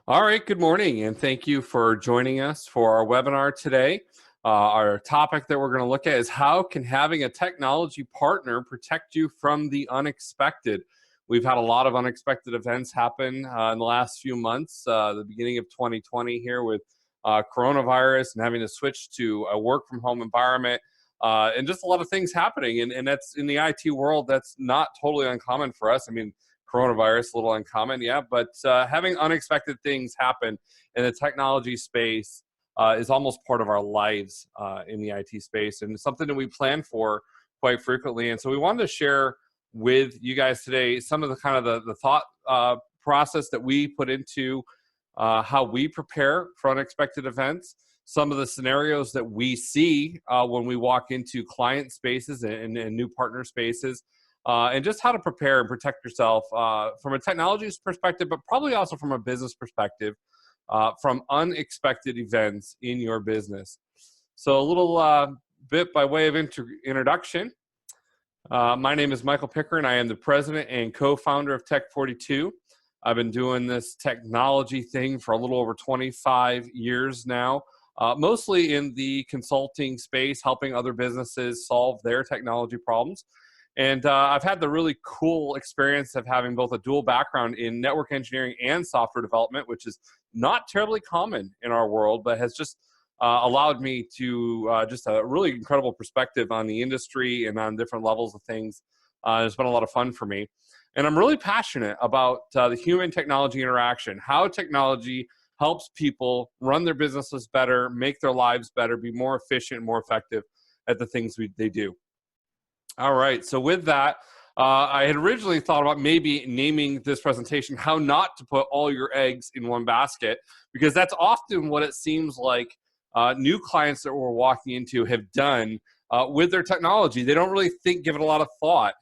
All right, good morning, and thank you for joining us for our webinar today. Our topic that we're going to look at is how can having a technology partner protect you from the unexpected? We've had a lot of unexpected events happen in the last few months, the beginning of 2020 here with coronavirus and having to switch to a work from home environment. And just a lot of things happening. And that's in the IT world, that's not totally uncommon for us. I mean, coronavirus, a little uncommon, yeah, but having unexpected things happen in the technology space is almost part of our lives in the IT space, and it's something that we plan for quite frequently. And so we wanted to share with you guys today some of the kind of the thought process that we put into how we prepare for unexpected events, some of the scenarios that we see when we walk into client spaces and new partner spaces, and just how to prepare and protect yourself from a technology perspective, but probably also from a business perspective, from unexpected events in your business. So a little bit by way of introduction. My name is Michael Pickreign. I am the president and co-founder of Tech42. I've been doing this technology thing for a little over 25 years now, mostly in the consulting space, helping other businesses solve their technology problems. And I've had the really cool experience of having both a dual background in network engineering and software development, which is not terribly common in our world, but has just allowed me to just a really incredible perspective on the industry and on different levels of things. It's been a lot of fun for me. And I'm really passionate about the human technology interaction, how technology helps people run their businesses better, make their lives better, be more efficient, more effective at the things they do. All right, so with that, I had originally thought about maybe naming this presentation, How Not to Put All Your Eggs in One Basket, because that's often what it seems like new clients that we're walking into have done with their technology. They don't really give it a lot of thought.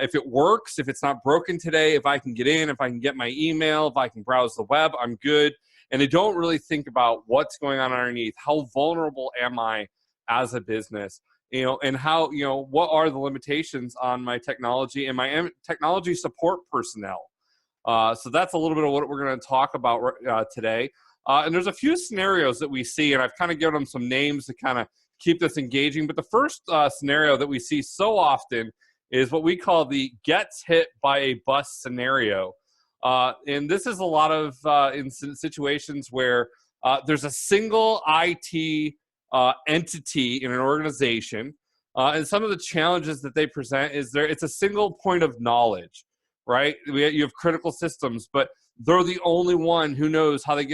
If it works, if it's not broken today, if I can get in, if I can get my email, if I can browse the web, I'm good. And they don't really think about what's going on underneath. How vulnerable am I as a business? And how, what are the limitations on my technology and my technology support personnel? So that's a little bit of what we're going to talk about today. And there's a few scenarios that we see, and I've kind of given them some names to kind of keep this engaging. But the first scenario that we see so often is what we call the gets hit by a bus scenario. And this is a lot of in situations where there's a single IT entity in an organization, and some of the challenges that they present is it's a single point of knowledge, right? You have critical systems, but they're the only one who knows how they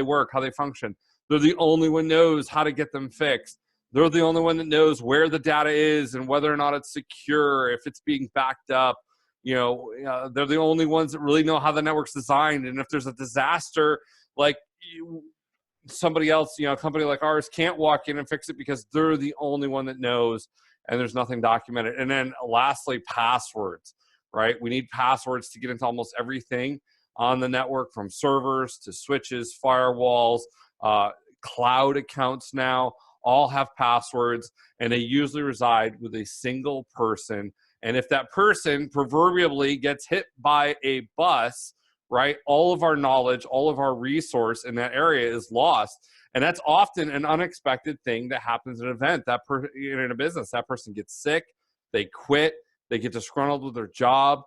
work, how they function. They're the only one knows how to get them fixed. They're the only one that knows where the data is and whether or not it's secure, if it's being backed up. They're the only ones that really know how the network's designed, and if there's a disaster, like somebody else, a company like ours can't walk in and fix it because they're the only one that knows, and there's nothing documented. And then lastly, passwords, right? We need passwords to get into almost everything on the network, from servers to switches, firewalls, cloud accounts now all have passwords, and they usually reside with a single person. And if that person proverbially gets hit by a bus, right, all of our knowledge, all of our resource in that area is lost. And that's often an unexpected thing that happens at an event. In a business, that person gets sick, they quit, they get disgruntled with their job.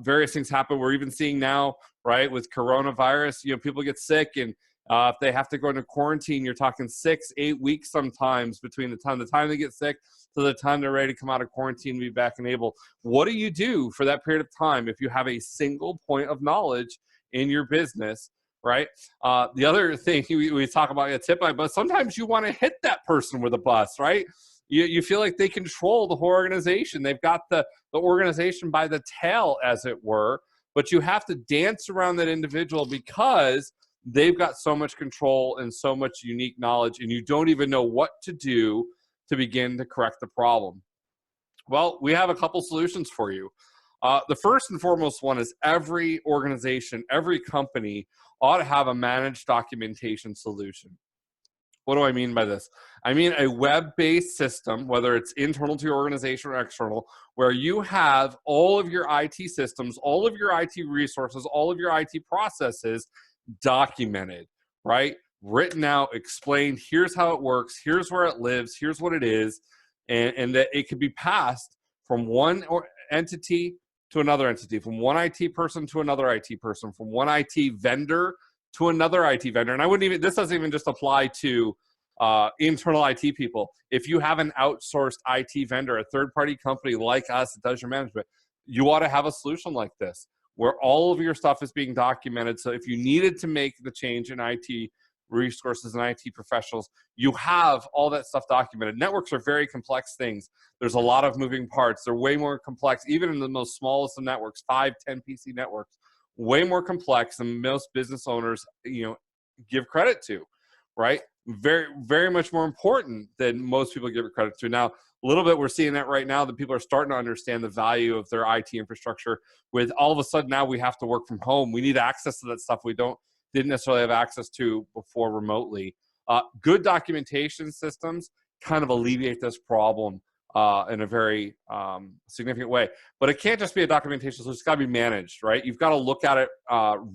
Various things happen. We're even seeing now, right, with coronavirus, people get sick, and if they have to go into quarantine, you're talking 6-8 weeks sometimes between the time they get sick to the time they're ready to come out of quarantine and be back and able. What do you do for that period of time if you have a single point of knowledge in your business, right? The other thing we talk about, a tip by bus, sometimes you want to hit that person with a bus, right? You feel like they control the whole organization. They've got the organization by the tail, as it were, but you have to dance around that individual because they've got so much control and so much unique knowledge, and you don't even know what to do to begin to correct the problem. Well, we have a couple solutions for you. The first and foremost one is every organization, every company ought to have a managed documentation solution. What do I mean by this? I mean a web-based system, whether it's internal to your organization or external, where you have all of your IT systems, all of your IT resources, all of your IT processes documented, right? Written out, explained, here's how it works, here's where it lives, here's what it is, and that it could be passed from one entity to another entity, from one IT person to another IT person, from one IT vendor to another IT vendor. And I wouldn't even, this doesn't even just apply to internal IT people. If you have an outsourced IT vendor, a third-party company like us that does your management, you ought to have a solution like this where all of your stuff is being documented. So if you needed to make the change in IT resources and IT professionals, you have all that stuff documented. Networks are very complex things. There's a lot of moving parts. They're way more complex, even in the most smallest of networks, 5, 10 PC networks, way more complex than most business owners, give credit to, right? Very, very much more important than most people give it credit to. Now, a little bit, we're seeing that right now, that people are starting to understand the value of their IT infrastructure. With all of a sudden now we have to work from home. We need access to that stuff we didn't necessarily have access to before remotely. Good documentation systems kind of alleviate this problem in a very significant way. But it can't just be a documentation, so it's got to be managed, right? You've got to look at it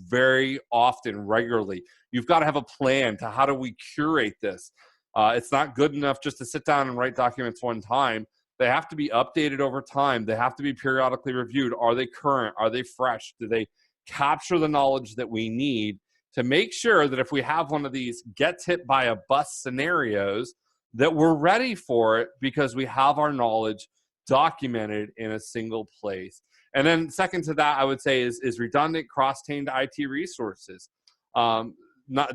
very often, regularly. You've got to have a plan to how do we curate this. It's not good enough just to sit down and write documents one time. They have to be updated over time. They have to be periodically reviewed. Are they current? Are they fresh? Do they capture the knowledge that we need to make sure that if we have one of these gets hit by a bus scenarios, that we're ready for it because we have our knowledge documented in a single place? And then second to that, I would say is redundant cross-tained IT resources.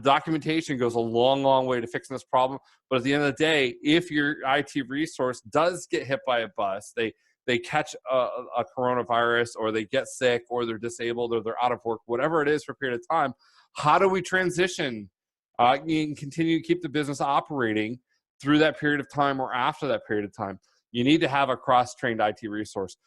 Documentation goes a long, long way to fixing this problem. But at the end of the day, if your IT resource does get hit by a bus, they catch a coronavirus, or they get sick, or they're disabled, or they're out of work, whatever it is for a period of time, how do we transition and continue to keep the business operating through that period of time or after that period of time? You need to have a cross-trained IT resource.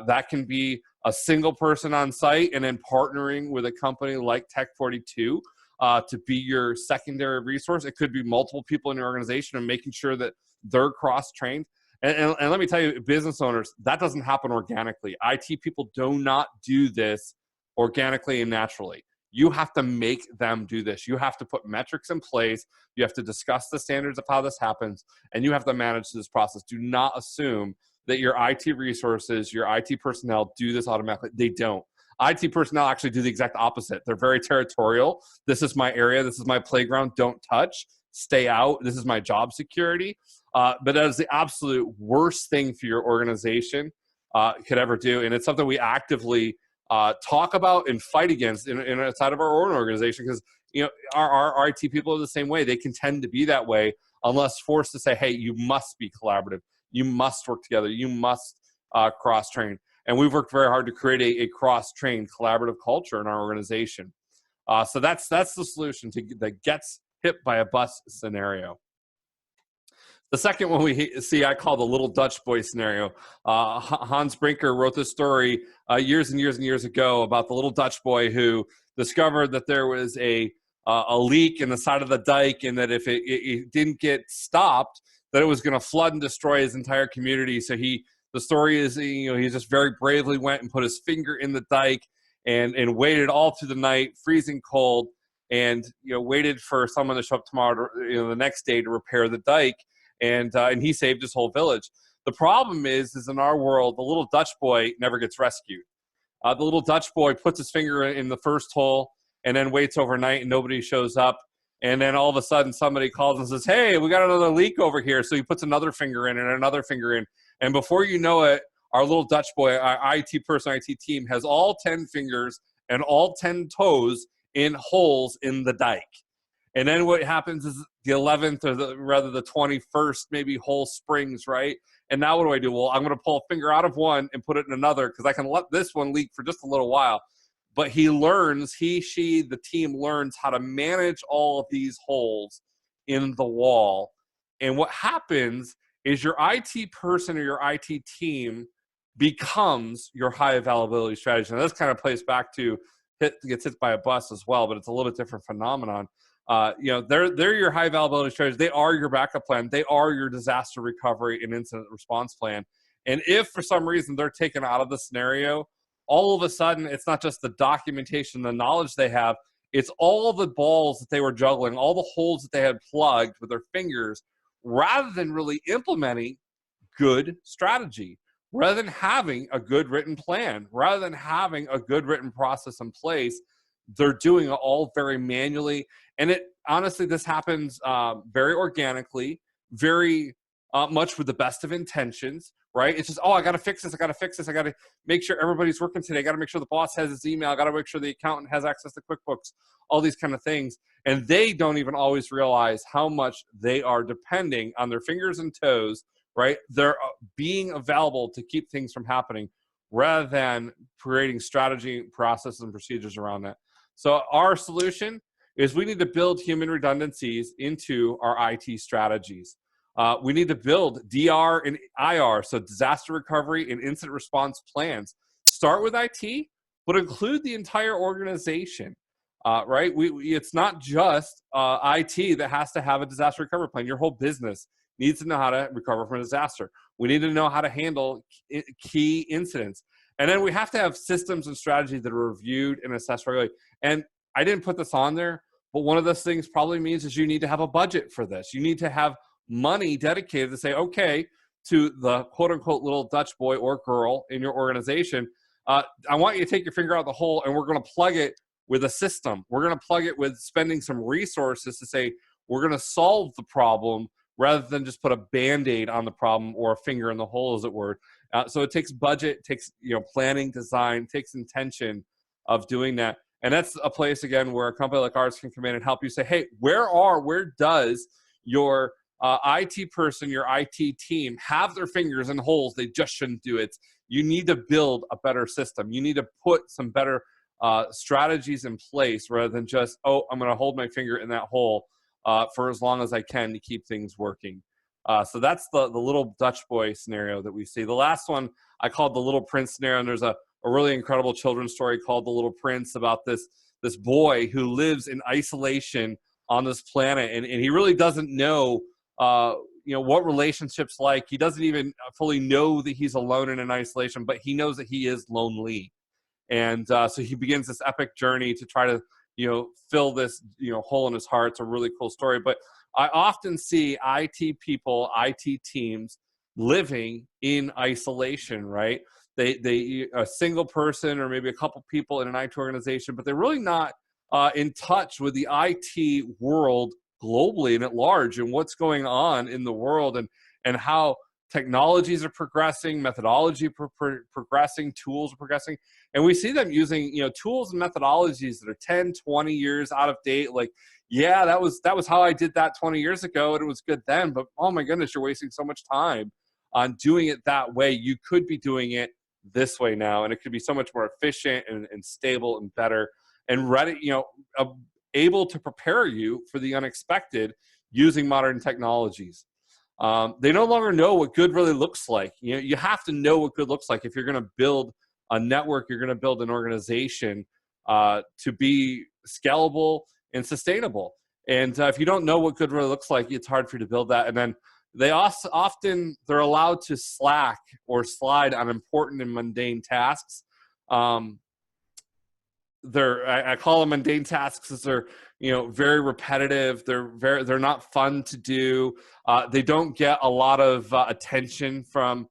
That can be a single person on site and then partnering with a company like Tech42 to be your secondary resource. It could be multiple people in your organization and making sure that they're cross-trained. And let me tell you, business owners, that doesn't happen organically. IT people do not do this organically and naturally. You have to make them do this. You have to put metrics in place. You have to discuss the standards of how this happens, and you have to manage this process. Do not assume that your IT resources, your IT personnel do this automatically. They don't. IT personnel actually do the exact opposite. They're very territorial. This is my area. This is my playground. Don't touch. Stay out. This is my job security. But that is the absolute worst thing for your organization could ever do. And it's something we actively talk about and fight against inside of our own organization, because our IT people are the same way. They can tend to be that way unless forced to say, hey, you must be collaborative. You must work together. You must cross-train. And we've worked very hard to create a cross-trained collaborative culture in our organization. So that's the solution to the gets hit by a bus scenario. The second one we see, I call the little Dutch boy scenario. Hans Brinker wrote this story years and years and years ago about the little Dutch boy who discovered that there was a leak in the side of the dike, and that if it didn't get stopped, that it was going to flood and destroy his entire community. So the story is, he just very bravely went and put his finger in the dike and waited all through the night, freezing cold, and waited for someone to show up tomorrow, the next day, to repair the dike. And he saved his whole village. The problem is in our world, the little Dutch boy never gets rescued. The little Dutch boy puts his finger in the first hole and then waits overnight, and nobody shows up. And then all of a sudden somebody calls and says, hey, we got another leak over here. So he puts another finger in and another finger in. And before you know it, our little Dutch boy, our IT person, IT team, has all 10 fingers and all 10 toes in holes in the dike. And then what happens is the 11th, or the 21st, maybe hole springs, right? And now what do? Well, I'm going to pull a finger out of one and put it in another, because I can let this one leak for just a little while. But he learns, the team learns how to manage all of these holes in the wall. And what happens is your IT person or your IT team becomes your high availability strategy. And this kind of plays back to gets hit by a bus as well, but it's a little bit different phenomenon. They're your high availability strategies. They are your backup plan. They are your disaster recovery and incident response plan. And if for some reason they're taken out of the scenario, all of a sudden it's not just the documentation, the knowledge they have, It's all the balls that they were juggling, all the holes that they had plugged with their fingers, rather than really implementing good strategy, rather than having a good written plan, rather than having a good written process in place. They're doing it all very manually. And it honestly, this happens very organically, very much with the best of intentions, right? It's just, oh, I got to fix this. I got to fix this. I got to make sure everybody's working today. I got to make sure the boss has his email. I got to make sure the accountant has access to QuickBooks, all these kind of things. And they don't even always realize how much they are depending on their fingers and toes, right? They're being available to keep things from happening rather than creating strategy, processes, and procedures around that. So our solution is we need to build human redundancies into our IT strategies. We need to build DR and IR, so disaster recovery and incident response plans. Start with IT, but include the entire organization, right? It's not just IT that has to have a disaster recovery plan. Your whole business needs to know how to recover from a disaster. We need to know how to handle key incidents. And then we have to have systems and strategies that are reviewed and assessed regularly. And I didn't put this on there, but one of those things probably means is you need to have a budget for this. You need to have money dedicated to say, okay, to the quote unquote little Dutch boy or girl in your organization, I want you to take your finger out of the hole and we're going to plug it with a system. We're going to plug it with spending some resources to say, we're going to solve the problem rather than just put a Band-Aid on the problem or a finger in the hole, as it were. So it takes budget, takes planning, design, takes intention of doing that. And that's a place, again, where a company like ours can come in and help you say, hey, where does your IT person, your IT team have their fingers in holes they just shouldn't do it? You need to build a better system. You need to put some better strategies in place rather than just, oh, I'm going to hold my finger in that hole for as long as I can to keep things working. So that's the little Dutch boy scenario that we see. The last one I called the Little Prince scenario, and there's a really incredible children's story called The Little Prince about this boy who lives in isolation on this planet, and he really doesn't know what relationships like. He doesn't even fully know that he's alone and in isolation, but he knows that he is lonely. And so he begins this epic journey to try to fill this hole in his heart. It's a really cool story. But I often see IT people, IT teams living in isolation, right? They a single person or maybe a couple people in an IT organization, but they're really not in touch with the IT world globally and at large, and what's going on in the world, and how technologies are progressing, methodology progressing, tools are progressing. And we see them using tools and methodologies that are 10, 20 years out of date. Like, yeah, that was how I did that 20 years ago, and it was good then, but oh my goodness, you're wasting so much time on doing it that way. You could be doing it this way now, and it could be so much more efficient and stable and better and ready, able to prepare you for the unexpected using modern technologies. They no longer know what good really looks like. You have to know what good looks like if you're going to build a network, you're going to build an organization to be scalable and sustainable. And if you don't know what good really looks like, it's hard for you to build that. And then they they're allowed to slack or slide on important and mundane tasks. I call them mundane tasks because they're very repetitive. They're not fun to do. They don't get a lot of attention from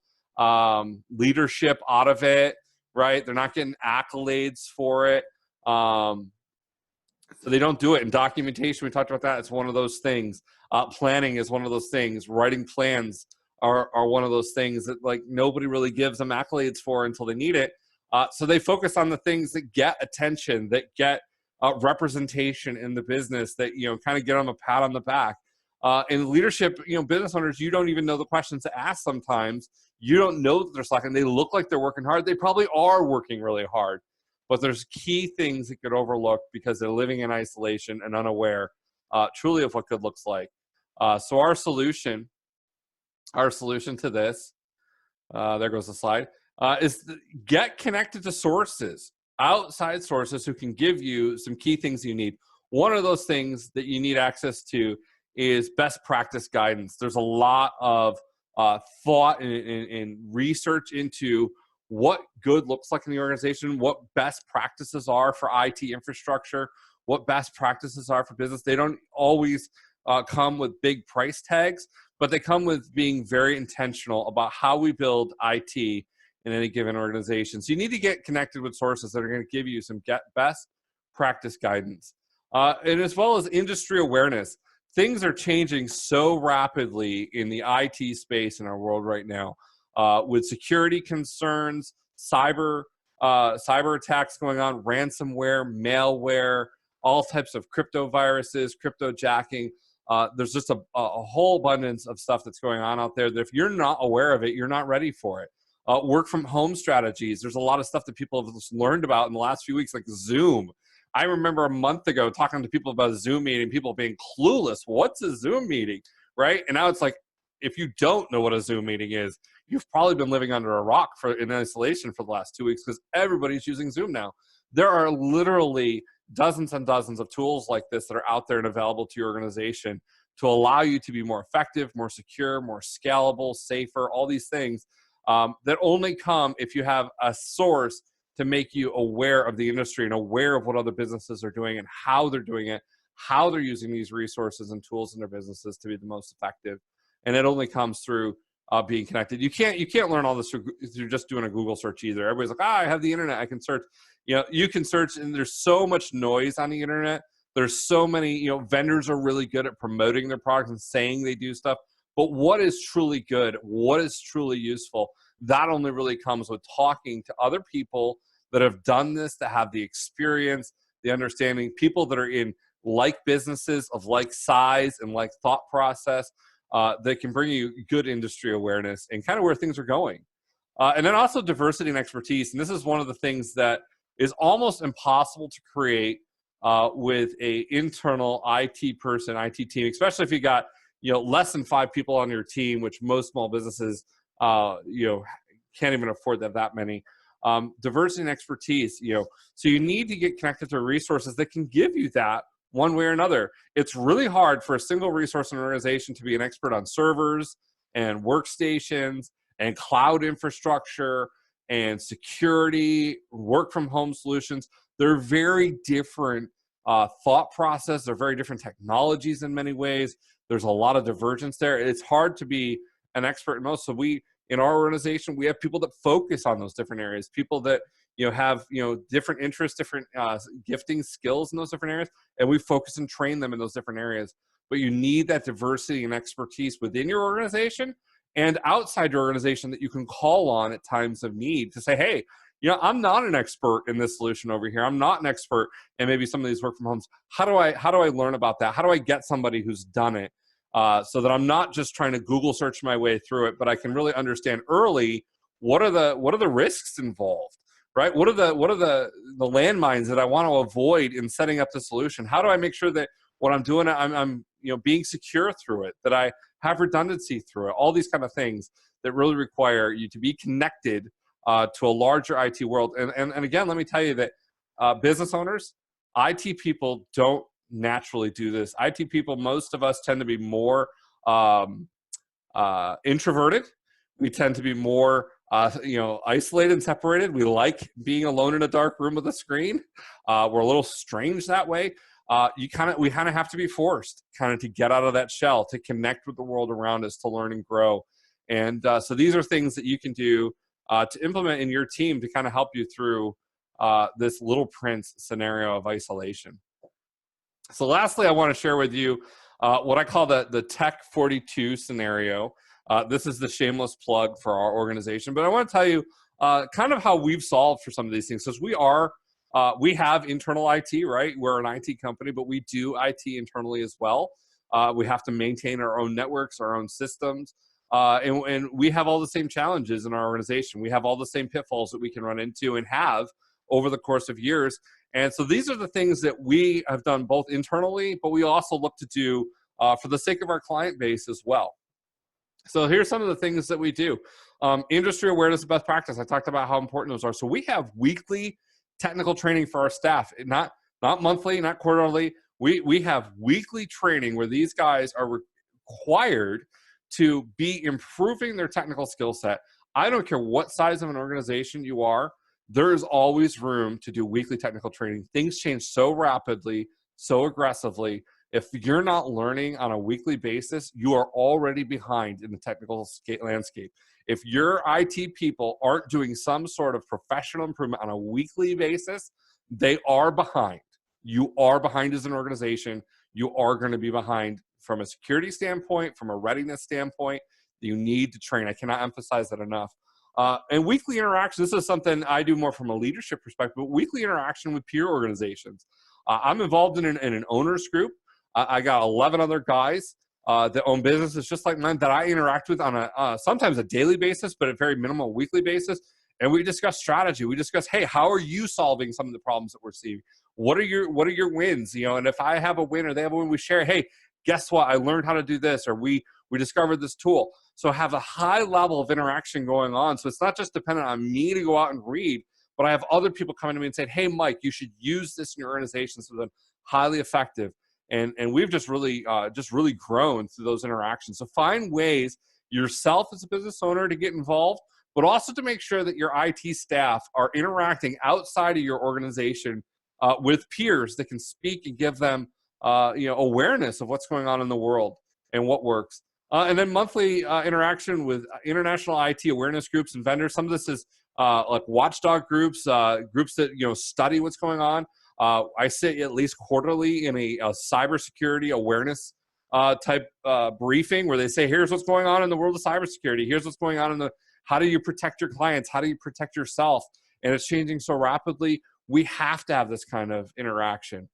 leadership out of it, right? They're not getting accolades for it. So they don't do it. In documentation, we talked about that. It's one of those things. Planning is one of those things. Writing plans are one of those things that nobody really gives them accolades for until they need it. So they focus on the things that get attention, that get representation in the business, that kind of get them a pat on the back. In leadership, business owners, you don't even know the questions to ask sometimes. You don't know that they're slacking. They look like they're working hard. They probably are working really hard. But there's key things that get overlooked because they're living in isolation and unaware truly of what good looks like. So our solution to this, there goes the slide, is get connected to sources, outside sources who can give you some key things you need. One of those things that you need access to is best practice guidance. There's a lot of thought and research into what good looks like in the organization, what best practices are for IT infrastructure, what best practices are for business. They don't always come with big price tags, but they come with being very intentional about how we build IT in any given organization. So you need to get connected with sources that are going to give you some best practice guidance. And as well as industry awareness. Things are changing so rapidly in the IT space in our world right now, with security concerns, cyber attacks going on, ransomware, malware, all types of crypto viruses, crypto jacking. There's just a whole abundance of stuff that's going on out there that if you're not aware of it, you're not ready for it. Work from home strategies. There's a lot of stuff that people have just learned about in the last few weeks, like Zoom. I remember a month ago talking to people about a Zoom meeting, people being clueless. What's a Zoom meeting, right? And now it's like, if you don't know what a Zoom meeting is, you've probably been living under a rock in isolation for the last 2 weeks, because everybody's using Zoom now. There are literally dozens and dozens of tools like this that are out there and available to your organization to allow you to be more effective, more secure, more scalable, safer, all these things that only come if you have a source to make you aware of the industry and aware of what other businesses are doing and how they're doing it, how they're using these resources and tools in their businesses to be the most effective. And it only comes through being connected. You can't learn all this through just doing a Google search either. Everybody's like, I have the internet, I can search. You can search, and there's so much noise on the internet. There's so many, vendors are really good at promoting their products and saying they do stuff. But what is truly good, what is truly useful, that only really comes with talking to other people that have done this, that have the experience, the understanding, people that are in like businesses of like size and like thought process, that can bring you good industry awareness and kind of where things are going. And then also diversity and expertise. And this is one of the things that is almost impossible to create with a internal IT person, IT team, especially if you got less than 5 people on your team, which most small businesses can't even afford that many. Diversity and expertise, so you need to get connected to resources that can give you that one way or another. It's really hard for a single resource in an organization to be an expert on servers and workstations and cloud infrastructure and security, work from home solutions. They're very different thought process. They're very different technologies in many ways. There's a lot of divergence there. It's hard to be an expert in most. So in our organization, we have people that focus on those different areas, people that have different interests, different gifting skills in those different areas, and we focus and train them in those different areas. But you need that diversity and expertise within your organization and outside your organization that you can call on at times of need to say, hey, I'm not an expert in this solution over here. I'm not an expert in maybe some of these work from homes. How do I learn about that? How do I get somebody who's done it? So that I'm not just trying to Google search my way through it, but I can really understand early what are the risks involved, right? What are the landmines that I want to avoid in setting up the solution? How do I make sure that what I'm doing, I'm being secure through it, that I have redundancy through it? All these kind of things that really require you to be connected to a larger IT world. And again, let me tell you that business owners, IT people don't naturally do this. IT people, most of us tend to be more introverted. We tend to be more isolated and separated. We like being alone in a dark room with a screen. We're a little strange that way. We kind of have to be forced kind of to get out of that shell, to connect with the world around us, to learn and grow. And so these are things that you can do to implement in your team to kind of help you through this little prince scenario of isolation. So lastly, I want to share with you what I call the Tech 42 scenario. This is the shameless plug for our organization, but I want to tell you kind of how we've solved for some of these things. Because we have internal IT, right? We're an IT company, but we do IT internally as well. We have to maintain our own networks, our own systems, and we have all the same challenges in our organization. We have all the same pitfalls that we can run into and have over the course of years. And so these are the things that we have done both internally, but we also look to do for the sake of our client base as well. So here's some of the things that we do. Industry awareness and best practice. I talked about how important those are. So we have weekly technical training for our staff, not monthly, not quarterly. We have weekly training where these guys are required to be improving their technical skill set. I don't care what size of an organization you are. there is always room to do weekly technical training. Things change so rapidly, so aggressively. If you're not learning on a weekly basis, you are already behind in the technical landscape. If your IT people aren't doing some sort of professional improvement on a weekly basis, they are behind. You are behind as an organization. You are going to be behind from a security standpoint, from a readiness standpoint. You need to train. I cannot emphasize that enough. And weekly interaction, this is something I do more from a leadership perspective, but weekly interaction with peer organizations. I'm involved in an owners group. I got 11 other guys that own businesses just like mine that I interact with on a sometimes a daily basis, but a very minimal weekly basis. And we discuss strategy. We discuss, hey, how are you solving some of the problems that we're seeing? What are your wins? You know, and if I have a win or they have a win, we share, hey, guess what? I learned how to do this, or we discovered this tool. So have a high level of interaction going on. So it's not just dependent on me to go out and read, but I have other people coming to me and saying, hey, Mike, you should use this in your organization. So they're highly effective. And we've just really grown through those interactions. So find ways yourself as a business owner to get involved, but also to make sure that your IT staff are interacting outside of your organization with peers that can speak and give them awareness of what's going on in the world and what works. And then monthly interaction with international IT awareness groups and vendors. Some of this is like watchdog groups, groups that study what's going on. I sit at least quarterly in a cybersecurity awareness type briefing where they say, here's what's going on in the world of cybersecurity. Here's what's going on in how do you protect your clients? How do you protect yourself? And it's changing so rapidly. We have to have this kind of interaction.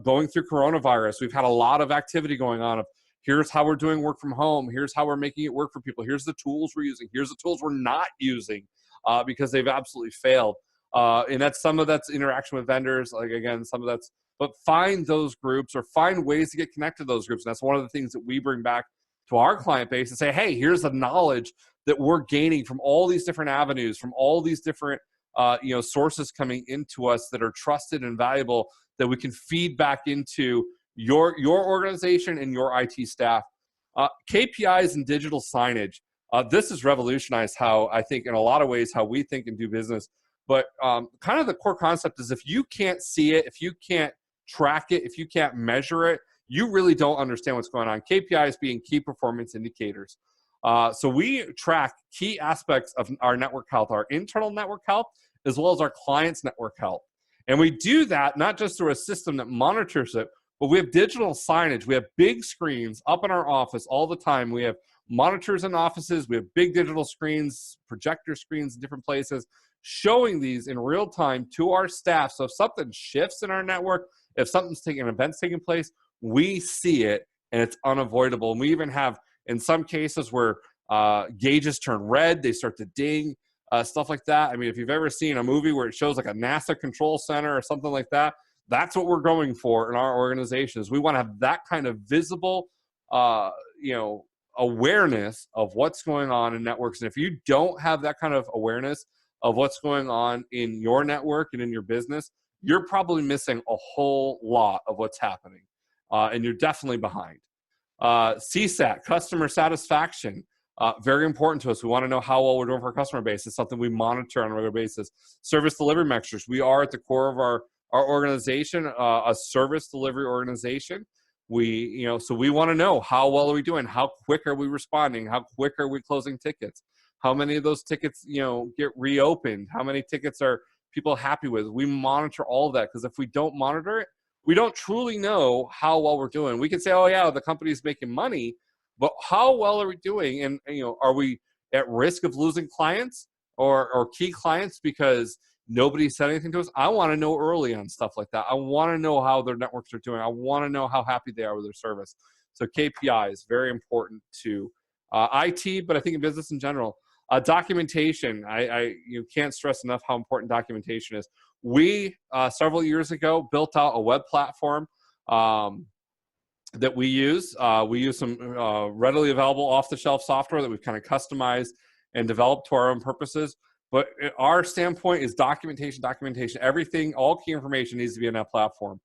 Going through coronavirus, we've had a lot of activity going on of here's how we're doing work from home. Here's how we're making it work for people. Here's the tools we're using. Here's the tools we're not using because they've absolutely failed. And that's some of that's interaction with vendors. Like again, some of that's, but find those groups or find ways to get connected to those groups. And that's one of the things that we bring back to our client base and say, hey, here's the knowledge that we're gaining from all these different avenues, from all these different sources coming into us that are trusted and valuable that we can feed back into your organization and your IT staff. KPIs and digital signage. This has revolutionized how I think in a lot of ways how we think and do business. But kind of the core concept is if you can't see it, if you can't track it, if you can't measure it, you really don't understand what's going on. KPIs being key performance indicators. So we track key aspects of our network health, our internal network health, as well as our clients' network health. And we do that not just through a system that monitors it, but we have digital signage. We have big screens up in our office all the time. We have monitors in offices. We have big digital screens, projector screens in different places, showing these in real time to our staff. So if something shifts in our network, if an event's taking place, we see it and it's unavoidable. And we even have, in some cases, where gauges turn red, they start to ding, stuff like that. I mean, if you've ever seen a movie where it shows like a NASA control center or something like that, that's what we're going for in our organizations. We want to have that kind of visible, awareness of what's going on in networks. And if you don't have that kind of awareness of what's going on in your network and in your business, you're probably missing a whole lot of what's happening. And you're definitely behind. CSAT, customer satisfaction, very important to us. We want to know how well we're doing for our customer base. It's something we monitor on a regular basis. Service delivery metrics. We are at the core of our organization, a service delivery organization. So we want to know how well are we doing? How quick are we responding? How quick are we closing tickets? How many of those tickets, get reopened? How many tickets are people happy with? We monitor all of that because if we don't monitor it, we don't truly know how well we're doing. We can say, oh yeah, the company's making money, but how well are we doing? And are we at risk of losing clients or key clients because nobody said anything to us? I want to know early on stuff like that. I want to know how their networks are doing. I want to know how happy they are with their service. So KPI is very important to IT, but I think in business in general. Documentation, you can't stress enough how important documentation is. We, several years ago, built out a web platform that we use. We use some readily available off-the-shelf software that we've kind of customized and developed to our own purposes. But our standpoint is documentation. Everything, all key information needs to be in that platform.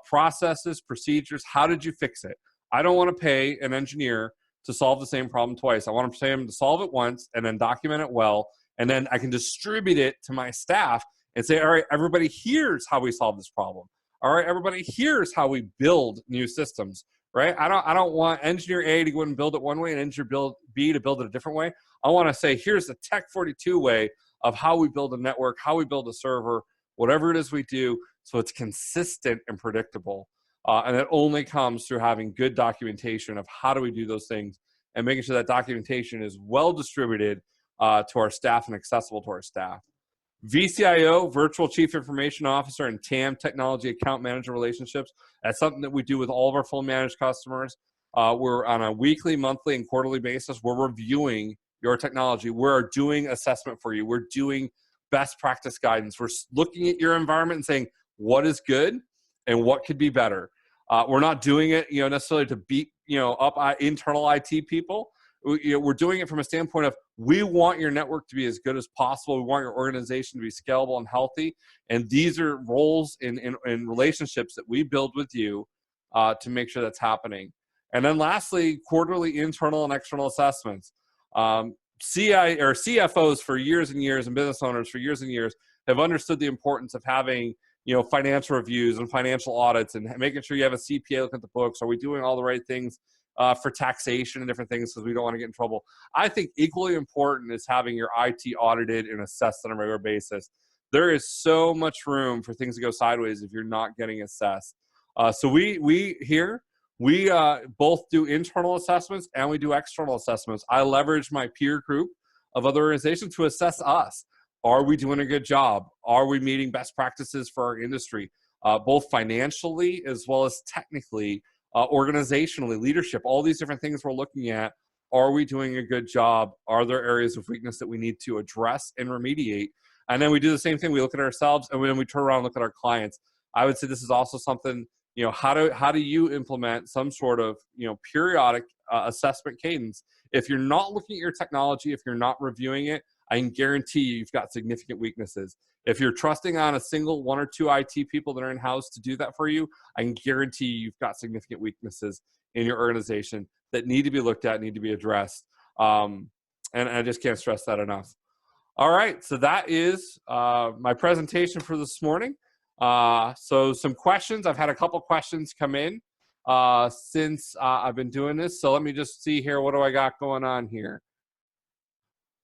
Processes, procedures, how did you fix it? I don't want to pay an engineer to solve the same problem twice. I want to pay them to solve it once and then document it well And then I can distribute it to my staff and say, all right, everybody, here's how we solve this problem. All right, everybody, here's how we build new systems, right? I don't want engineer A to go and build it one way and engineer B to build it a different way. I want to say, here's the Tech 42 way of how we build a network, how we build a server, whatever it is we do, so it's consistent and predictable. And it only comes through having good documentation of how do we do those things and making sure that documentation is well distributed to our staff and accessible to our staff. VCIO, Virtual Chief Information Officer, and TAM, Technology Account Manager Relationships. That's something that we do with all of our full managed customers. We're on a weekly, monthly, and quarterly basis. We're reviewing your technology. We're doing assessment for you. We're doing best practice guidance. We're looking at your environment and saying what is good and what could be better. We're not doing it, necessarily to beat, up internal IT people. We're doing it from a standpoint of we want your network to be as good as possible. We want your organization to be scalable and healthy. And these are roles and relationships that we build with you to make sure that's happening. And then lastly, quarterly internal and external assessments. CFOs for years and years and business owners for years and years have understood the importance of having financial reviews and financial audits and making sure you have a CPA look at the books. Are we doing all the right things for taxation and different things because we don't want to get in trouble? I think equally important is having your IT audited and assessed on a regular basis. There is so much room for things to go sideways if you're not getting assessed. So we both do internal assessments and we do external assessments. I leverage my peer group of other organizations to assess us. Are we doing a good job? Are we meeting best practices for our industry, both financially as well as technically, organizationally, leadership, all these different things we're looking at. Are we doing a good job? Are there areas of weakness that we need to address and remediate? And then we do the same thing. We look at ourselves and then we turn around and look at our clients. I would say this is also something, how do you implement some sort of, periodic assessment cadence? If you're not looking at your technology, if you're not reviewing it, I can guarantee you've got significant weaknesses. If you're trusting on a single one or two IT people that are in-house to do that for you, I can guarantee you've got significant weaknesses in your organization that need to be looked at, need to be addressed. And I just can't stress that enough. All right, so that is my presentation for this morning. So some questions. I've had a couple questions come in since I've been doing this. So let me just see here. What do I got going on here?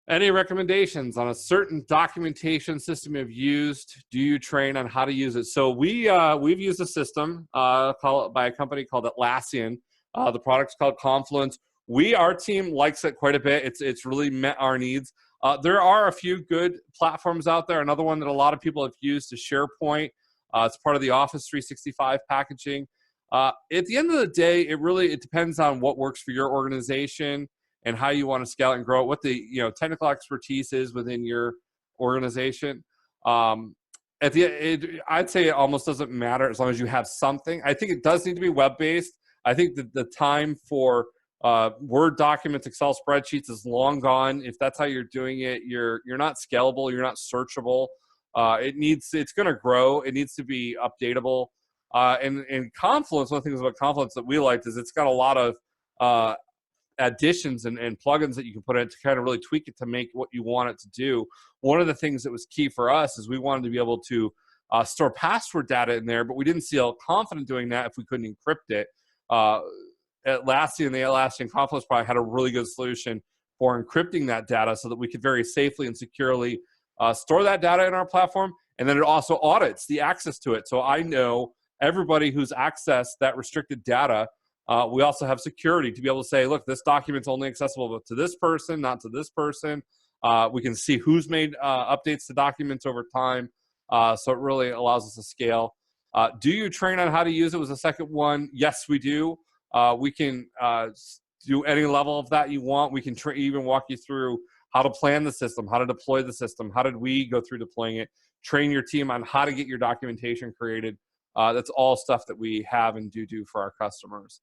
Any recommendations on a certain documentation system you've used? Do you train on how to use it? So we've used a system by a company called Atlassian. The product's called Confluence. Our team likes it quite a bit. It's really met our needs. There are a few good platforms out there. Another one that a lot of people have used is SharePoint. It's part of the Office 365 packaging. At the end of the day, it depends on what works for your organization and how you want to scale and grow it, what the technical expertise is within your organization. I'd say it almost doesn't matter as long as you have something. I think it does need to be web-based. I think that the time for Word documents, Excel spreadsheets is long gone. If that's how you're doing it, you're not scalable, you're not searchable. It's going to grow. It needs to be updatable. And Confluence, one of the things about Confluence that we liked is it's got a lot of additions and plugins that you can put in to kind of really tweak it to make what you want it to do. One of the things that was key for us is we wanted to be able to store password data in there, but we didn't feel confident doing that if we couldn't encrypt it. Atlassian, the Atlassian Confluence product had a really good solution for encrypting that data so that we could very safely and securely store that data in our platform. And then it also audits the access to it. So I know everybody who's accessed that restricted data. We also have security to be able to say, look, this document's only accessible to this person, not to this person. We can see who's made updates to documents over time. So it really allows us to scale. Do you train on how to use it was the second one. Yes, we do. We can do any level of that you want. We can even walk you through how to plan the system, how to deploy the system. How did we go through deploying it? Train your team on how to get your documentation created. That's all stuff that we have and do for our customers.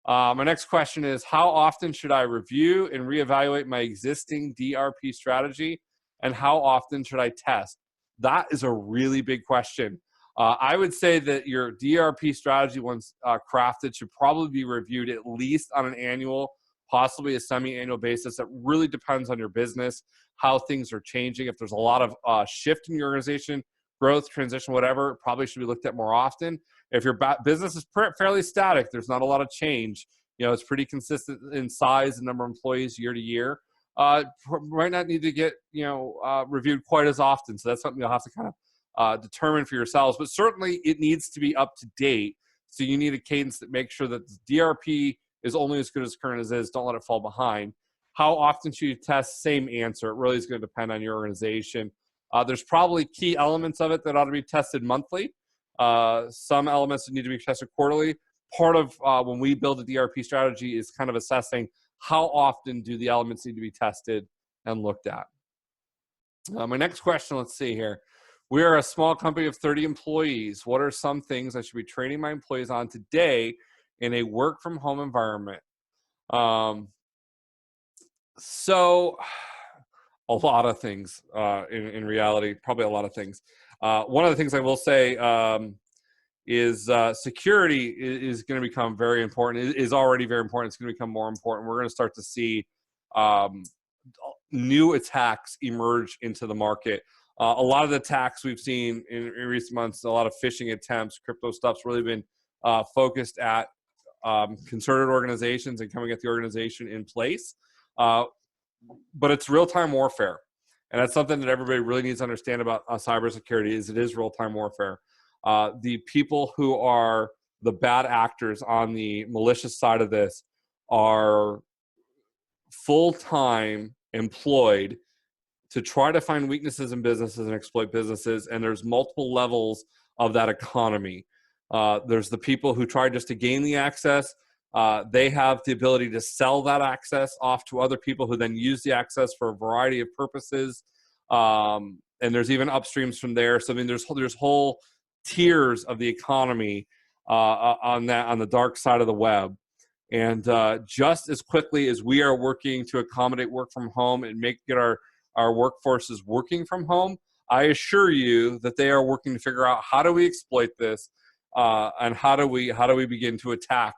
My next question is, how often should I review and reevaluate my existing DRP strategy, and how often should I test? That is a really big question. I would say that your DRP strategy, once crafted, should probably be reviewed at least on an annual, possibly a semi-annual basis. It really depends on your business, how things are changing. If there's a lot of shift in your organization, growth, transition, whatever, it probably should be looked at more often. If your business is fairly static, there's not a lot of change, it's pretty consistent in size and number of employees year to year, might not need to get, reviewed quite as often. So that's something you'll have to kind of determine for yourselves. But certainly it needs to be up to date. So you need a cadence that makes sure that the DRP is only as good as current as is. Don't let it fall behind. How often should you test? Same answer. It really is going to depend on your organization. There's probably key elements of it that ought to be tested monthly. Some elements that need to be tested quarterly. Part of when we build a DRP strategy is kind of assessing how often do the elements need to be tested and looked at. My next question, let's see here. We are a small company of 30 employees. What are some things I should be training my employees on today in a work from home environment? So a lot of things in reality, probably a lot of things. One of the things I will say is security is going to become very important. It is already very important. It's going to become more important. We're going to start to see new attacks emerge into the market. A lot of the attacks we've seen in recent months, a lot of phishing attempts, crypto stuff's really been focused at concerted organizations and coming at the organization in place. But it's real-time warfare. And that's something that everybody really needs to understand about cybersecurity is it is real-time warfare. The people who are the bad actors on the malicious side of this are full-time employed to try to find weaknesses in businesses and exploit businesses. And there's multiple levels of that economy. There's the people who try just to gain the access. They have the ability to sell that access off to other people who then use the access for a variety of purposes. And there's even upstreams from there. So I mean, there's whole tiers of the economy on the dark side of the web. And just as quickly as we are working to accommodate work from home and get our workforces working from home, I assure you that they are working to figure out how do we exploit this and how do we begin to attack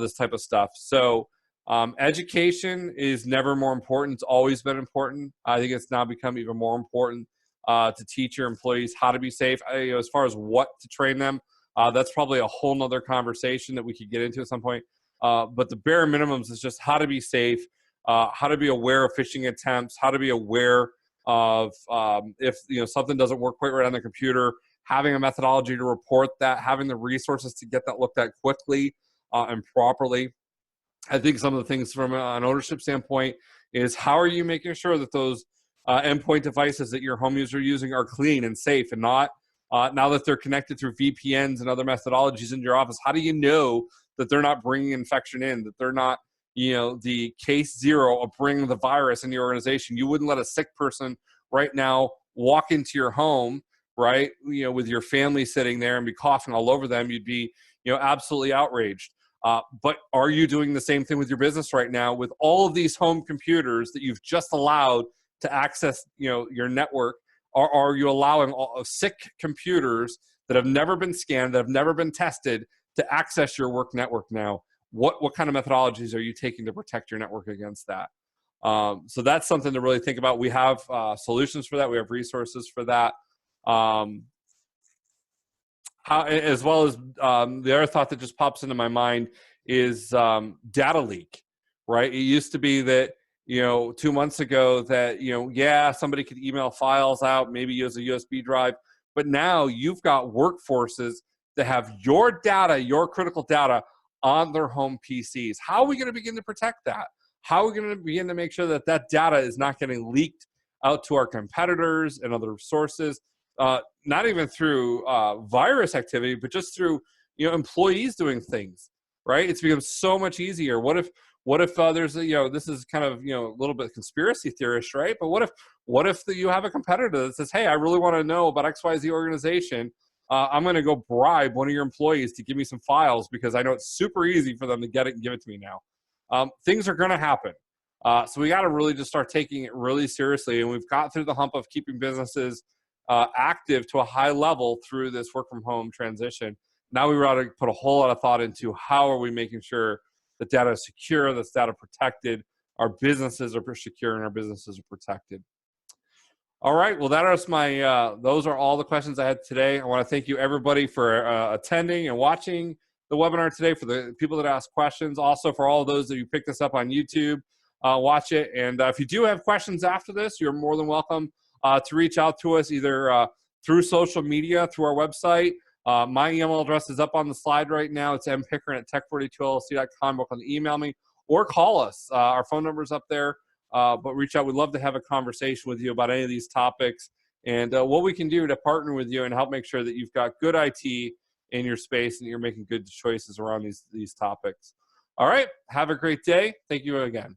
this type of stuff. So education is never more important. It's always been important. I think it's now become even more important to teach your employees how to be safe. As far as what to train them, that's probably a whole nother conversation that we could get into at some point. But the bare minimums is just how to be safe, how to be aware of phishing attempts, how to be aware of if something doesn't work quite right on the computer, having a methodology to report that, having the resources to get that looked at quickly and properly. I think some of the things from an ownership standpoint is how are you making sure that those endpoint devices that your home users are using are clean and safe and not now that they're connected through VPNs and other methodologies in your office, how do you know that they're not bringing infection in, that they're not, the case zero of bringing the virus in your organization? You wouldn't let a sick person right now walk into your home, right? With your family sitting there and be coughing all over them. You'd be, absolutely outraged. But are you doing the same thing with your business right now with all of these home computers that you've just allowed to access, your network? Or are you allowing sick computers that have never been scanned, that have never been tested to access your work network now? What kind of methodologies are you taking to protect your network against that? So that's something to really think about. We have solutions for that. We have resources for that. As well as the other thought that just pops into my mind is data leak, right? It used to be that, 2 months ago that, somebody could email files out, maybe use a USB drive, but now you've got workforces that have your data, your critical data on their home PCs. How are we going to begin to protect that? How are we going to begin to make sure that that data is not getting leaked out to our competitors and other sources? Not even through virus activity, but just through employees doing things, right? It's become so much easier. What if there's this is kind of a little bit conspiracy theorist, right? But what if you have a competitor that says, hey, I really want to know about XYZ organization. I'm going to go bribe one of your employees to give me some files because I know it's super easy for them to get it and give it to me now. Things are going to happen. So we got to really just start taking it really seriously. And we've got through the hump of keeping businesses active to a high level through this work from home transition. Now we ought to put a whole lot of thought into how are we making sure that data is secure, that's data protected, our businesses are secure, and our businesses are protected. All right. Well, those are all the questions I had today. I want to thank you everybody for attending and watching the webinar today, for the people that asked questions, also for all of those that you picked us up on YouTube, watch it. And if you do have questions after this, you're more than welcome to reach out to us either through social media, through our website. My email address is up on the slide right now. It's mpickreign@tech42llc.com. Welcome to email me or call us. Our phone number is up there. But reach out. We'd love to have a conversation with you about any of these topics and what we can do to partner with you and help make sure that you've got good IT in your space and you're making good choices around these topics. All right. Have a great day. Thank you again.